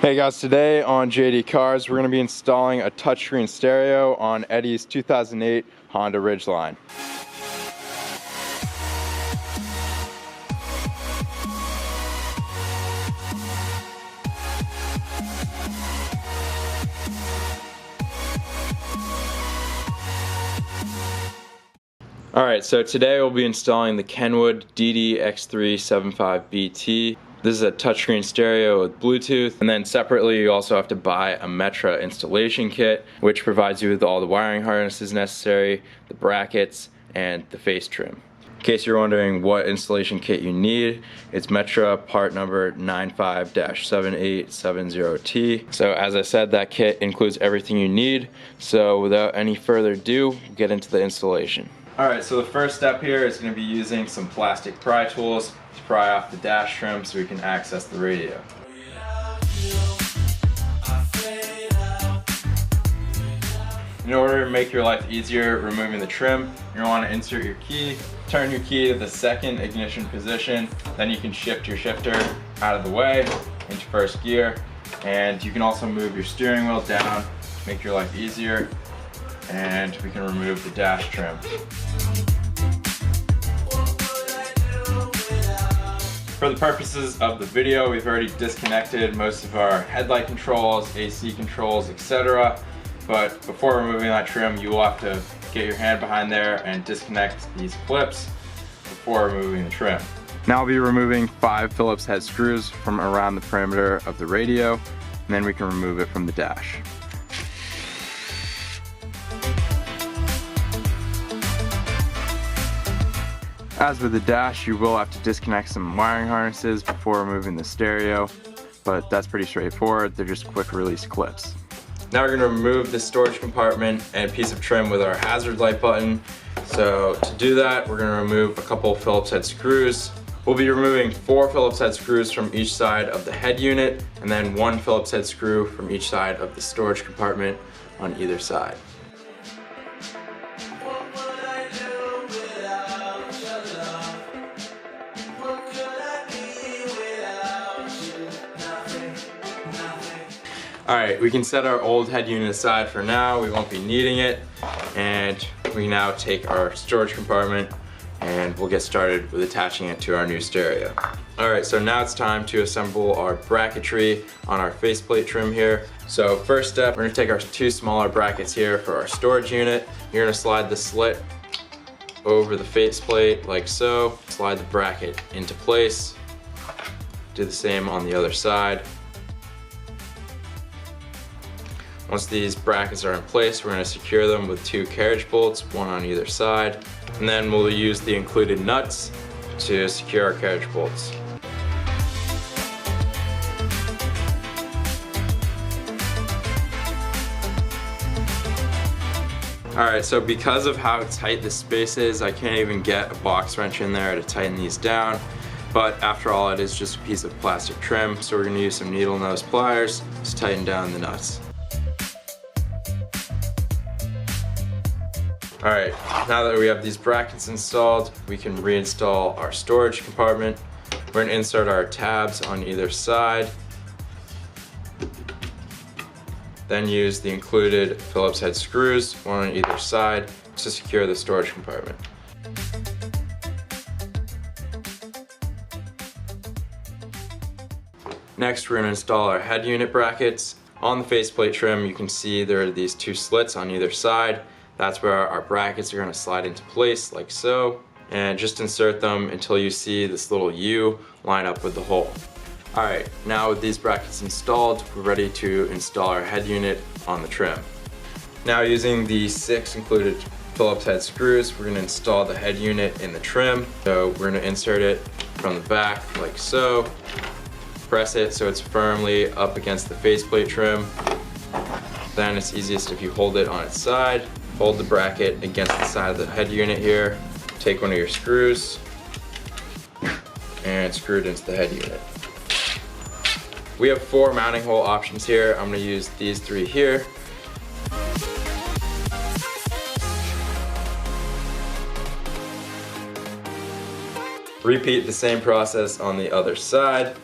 Hey guys, today on JD Cars we're going to be installing a touchscreen stereo on Eddie's 2008 Honda Ridgeline. Alright, so today we'll be installing the Kenwood DDX375BT. This is a touchscreen stereo with Bluetooth, and then separately you also have to buy a Metra installation kit, which provides you with all the wiring harnesses necessary, the brackets, and the face trim. In case you're wondering what installation kit you need, it's Metra part number 95-7870T. So as I said, that kit includes everything you need. So without any further ado, we'll get into the installation. Alright, so the first step here is going to be using some plastic pry tools to pry off the dash trim so we can access the radio. In order to make your life easier removing the trim, you're going to want to insert your key, turn your key to the second ignition position, then you can shift your shifter out of the way into first gear, and you can also move your steering wheel down to make your life easier, and we can remove the dash trim. For the purposes of the video, we've already disconnected most of our headlight controls, AC controls, etc. But before removing that trim, you will have to get your hand behind there and disconnect these clips before removing the trim. Now I'll be removing 5 Phillips head screws from around the perimeter of the radio, and then we can remove it from the dash. As with the dash, you will have to disconnect some wiring harnesses before removing the stereo, but that's pretty straightforward. They're just quick release clips. Now we're going to remove the storage compartment and piece of trim with our hazard light button. So to do that, we're going to remove a couple of Phillips head screws. We'll be removing 4 Phillips head screws from each side of the head unit, and then 1 Phillips head screw from each side of the storage compartment on either side. Alright, we can set our old head unit aside for now. We won't be needing it. And we now take our storage compartment and we'll get started with attaching it to our new stereo. Alright, so now it's time to assemble our bracketry on our faceplate trim here. So first step, we're going to take our 2 smaller brackets here for our storage unit. You're going to slide the slit over the faceplate like so. Slide the bracket into place. Do the same on the other side. Once these brackets are in place, we're going to secure them with 2 carriage bolts, 1 on either side, and then we'll use the included nuts to secure our carriage bolts. Alright, so because of how tight this space is, I can't even get a box wrench in there to tighten these down. But after all, it is just a piece of plastic trim, so we're going to use some needle nose pliers to tighten down the nuts. Alright, now that we have these brackets installed, we can reinstall our storage compartment. We're going to insert our tabs on either side. Then use the included Phillips head screws, 1 on either side, to secure the storage compartment. Next, we're going to install our head unit brackets. On the faceplate trim, you can see there are these 2 slits on either side. That's where our brackets are going to slide into place like so, and just insert them until you see this little U line up with the hole. Alright, now with these brackets installed, we're ready to install our head unit on the trim. Now using the 6 included Phillips head screws, we're going to install the head unit in the trim. So we're going to insert it from the back like so. Press it so it's firmly up against the faceplate trim. Then it's easiest if you hold it on its side. Hold the bracket against the side of the head unit here. Take one of your screws and screw it into the head unit. We have 4 mounting hole options here. I'm going to use these 3 here. Repeat the same process on the other side.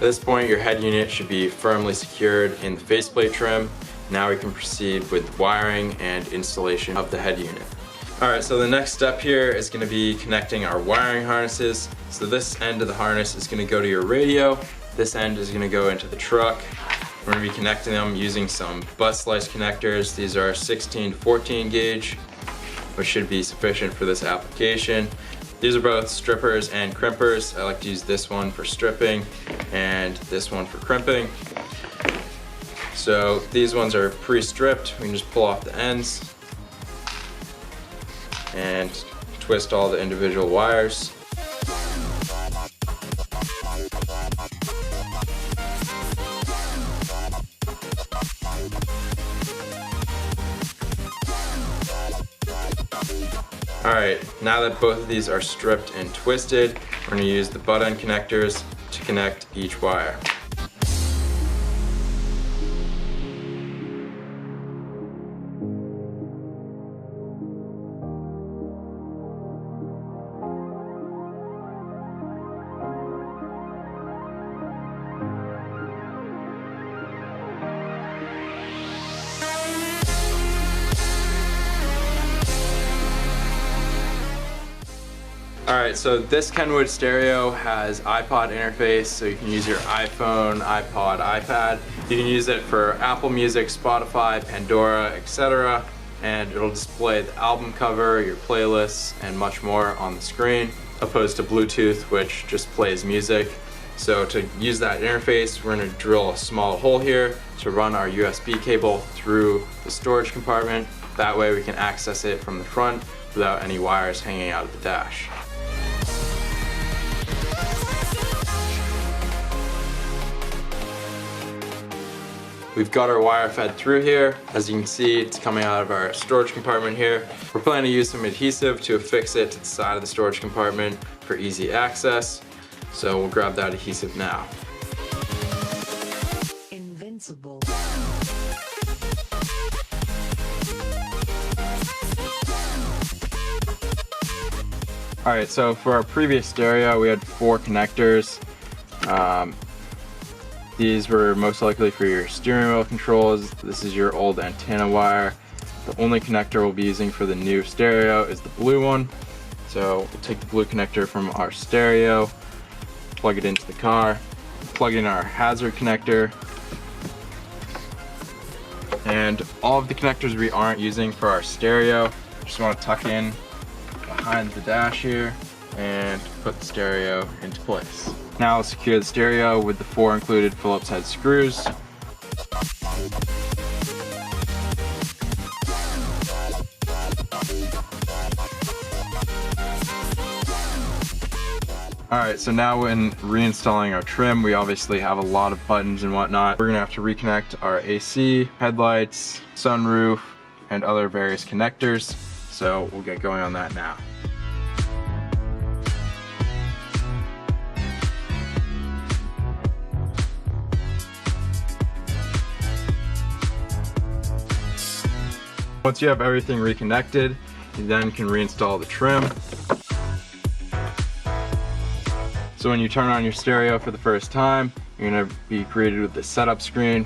this point, your head unit should be firmly secured in the faceplate trim. Now we can proceed with wiring and installation of the head unit. Alright, so the next step here is going to be connecting our wiring harnesses. So this end of the harness is going to go to your radio. This end is going to go into the truck. We're going to be connecting them using some butt slice connectors. These are 16 to 14 gauge, which should be sufficient for this application. These are both strippers and crimpers. I like to use this one for stripping and this one for crimping. So these ones are pre-stripped. We can just pull off the ends and twist all the individual wires. Alright, now that both of these are stripped and twisted, we're going to use the butt end connectors to connect each wire. Alright, so this Kenwood stereo has iPod interface, so you can use your iPhone, iPod, iPad. You can use it for Apple Music, Spotify, Pandora, etc. And it'll display the album cover, your playlists, and much more on the screen, opposed to Bluetooth, which just plays music. So to use that interface, we're going to drill a small hole here to run our USB cable through the storage compartment. That way we can access it from the front without any wires hanging out of the dash. We've got our wire fed through here. As you can see, it's coming out of our storage compartment here. We're planning to use some adhesive to affix it to the side of the storage compartment for easy access. So we'll grab that adhesive now. Invincible. Alright, so for our previous stereo, we had 4 connectors. These were most likely for your steering wheel controls. This is your old antenna wire. The only connector we'll be using for the new stereo is the blue one. So we'll take the blue connector from our stereo, plug it into the car, plug in our hazard connector, and all of the connectors we aren't using for our stereo, just want to tuck in behind the dash here and put the stereo into place. Now I'll secure the stereo with the 4 included Phillips head screws. Alright, so now when reinstalling our trim, we obviously have a lot of buttons and whatnot. We're going to have to reconnect our AC, headlights, sunroof, and other various connectors. So we'll get going on that now. Once you have everything reconnected, you then can reinstall the trim. So when you turn on your stereo for the first time, you're going to be greeted with the setup screen.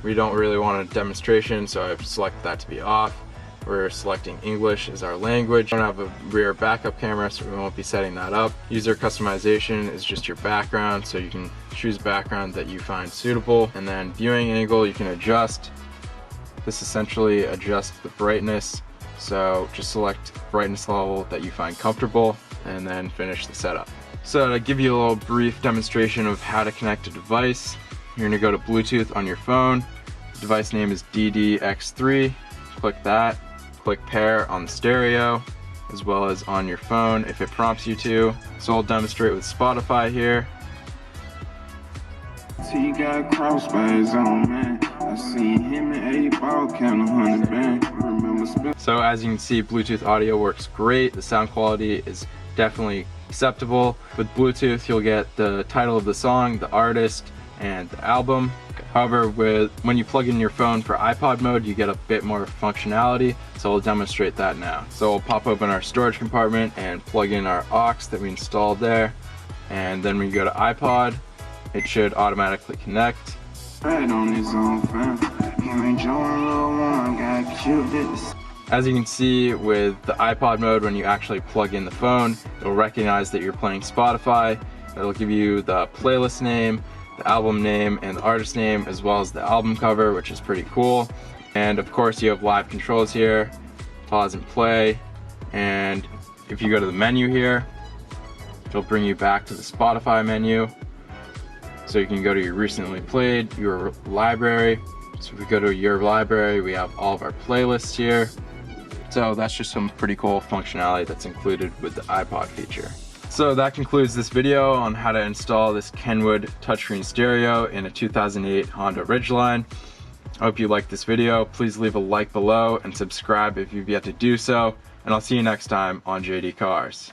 We don't really want a demonstration, so I've selected that to be off. We're selecting English as our language. We don't have a rear backup camera, so we won't be setting that up. User customization is just your background, so you can choose a background that you find suitable. And then viewing angle, you can adjust. This essentially adjusts the brightness, so just select brightness level that you find comfortable and then finish the setup. So to give you a little brief demonstration of how to connect a device, you're going to go to Bluetooth on your phone. The device name is DDX3. Click that. Click pair on the stereo as well as on your phone if it prompts you to. So I'll demonstrate with Spotify here. He got crossbars on, man. I seen him in 80 ball count 100 bang. So as you can see, Bluetooth audio works great. The sound quality is definitely acceptable. With Bluetooth, you'll get the title of the song, the artist, and the album. However, when you plug in your phone for iPod mode, you get a bit more functionality, so I'll demonstrate that now. So we'll pop open our storage compartment and plug in our aux that we installed there, and then we go to iPod, it should automatically connect. Right on his own fam. Him and Joe and Lil One got cute this. As you can see with the iPod mode, when you actually plug in the phone, it'll recognize that you're playing Spotify. It'll give you the playlist name, the album name, and the artist name, as well as the album cover, which is pretty cool. And of course you have live controls here, pause and play. And if you go to the menu here, it'll bring you back to the Spotify menu. So you can go to your recently played, your library. So if we go to your library, we have all of our playlists here. So that's just some pretty cool functionality that's included with the iPod feature. So that concludes this video on how to install this Kenwood touchscreen stereo in a 2008 Honda Ridgeline. I hope you liked this video. Please leave a like below and subscribe if you've yet to do so. And I'll see you next time on JD Cars.